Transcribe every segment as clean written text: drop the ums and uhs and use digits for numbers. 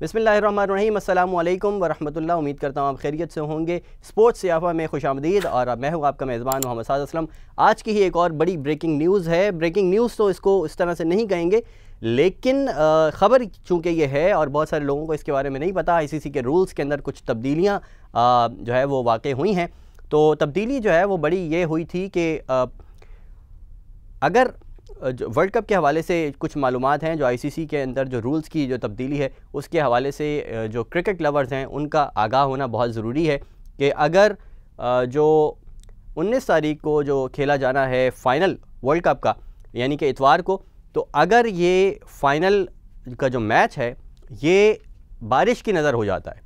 बिस्मिल्लाहिर्रहमानिर्रहीम, अस्सलामु अलैकुम वरहमतुल्लाह। उम्मीद करता हूँ आप खैरियत से होंगे। स्पोर्ट्स सियाफा में खुशामदीद और मैं हूँ आपका मेज़बान मोहम्मद साद असलम। आज की ही एक और बड़ी ब्रेकिंग न्यूज़ है। ब्रेकिंग न्यूज़ तो इसको इस तरह से नहीं कहेंगे, लेकिन ख़बर चूँकि ये है और बहुत सारे लोगों को इसके बारे में नहीं पता। आईसीसी के रूल्स के अंदर कुछ तब्दीलियाँ जो है वो वाक़ई हुई हैं। तो तब्दीली जो है वो बड़ी ये हुई थी कि अगर जो वर्ल्ड कप के हवाले से कुछ मालूमात हैं, जो आईसीसी के अंदर जो रूल्स की जो तब्दीली है उसके हवाले से जो क्रिकेट लवर्स हैं उनका आगाह होना बहुत ज़रूरी है कि अगर जो 19 तारीख को जो खेला जाना है फ़ाइनल वर्ल्ड कप का, यानी कि इतवार को, तो अगर ये फ़ाइनल का जो मैच है ये बारिश की नज़र हो जाता है,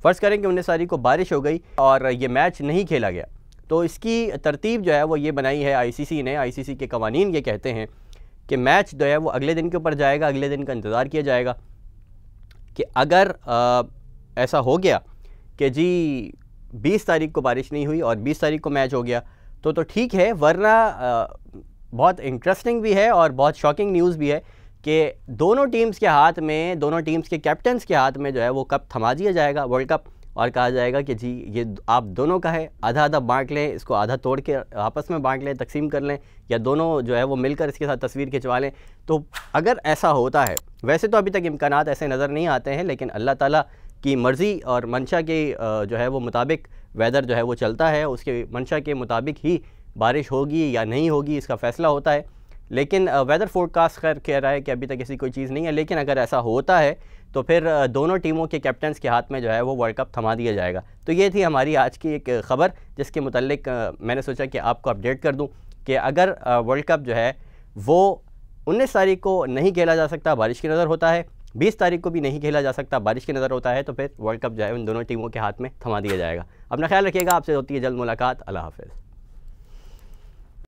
फ़र्ज़ करें कि 19 तारीख को बारिश हो गई और ये मैच नहीं खेला गया, तो इसकी तरतीब जो है वो ये बनाई है आईसीसी ने। आईसीसी के कवानीन ये कहते हैं कि मैच जो है वो अगले दिन के ऊपर जाएगा, अगले दिन का इंतज़ार किया जाएगा कि अगर ऐसा हो गया कि जी 20 तारीख को बारिश नहीं हुई और 20 तारीख को मैच हो गया तो ठीक है, वरना बहुत इंटरेस्टिंग भी है और बहुत शॉकिंग न्यूज़ भी है कि दोनों टीम्स के हाथ में, दोनों टीम्स के कैप्टन्स के हाथ में जो है वो कप थमा दिया जाएगा, वर्ल्ड कप, और कहा जाएगा कि जी ये आप दोनों का है, आधा आधा बांट लें, इसको आधा तोड़ के आपस में बांट लें, तकसीम कर लें, या दोनों जो है वो मिलकर इसके साथ तस्वीर खिंचवा लें। तो अगर ऐसा होता है, वैसे तो अभी तक इम्कानात ऐसे नज़र नहीं आते हैं, लेकिन अल्लाह ताला की मर्ज़ी और मंशा के जो है वो मुताबिक वेदर जो है वो चलता है, उसके मंशा के मुताबिक ही बारिश होगी या नहीं होगी इसका फ़ैसला होता है। लेकिन वेदर फोरकास्ट कर कह रहा है कि अभी तक ऐसी कोई चीज़ नहीं है, लेकिन अगर ऐसा होता है तो फिर दोनों टीमों के कैप्टन्स के हाथ में जो है वो वर्ल्ड कप थमा दिया जाएगा। तो ये थी हमारी आज की एक ख़बर, जिसके मुतल्लिक मैंने सोचा कि आपको अपडेट कर दूं कि अगर वर्ल्ड कप जो है वो 19 तारीख को नहीं खेला जा सकता, बारिश की नज़र होता है, 20 तारीख को भी नहीं खेला जा सकता, बारिश की नज़र होता है, तो फिर वर्ल्ड कप जो है उन दोनों टीमों के हाथ में थमा दिया जाएगा। अपना ख्याल रखिएगा। आपसे होती है जल्द मुलाकात। अल्लाह हाफ़िज़।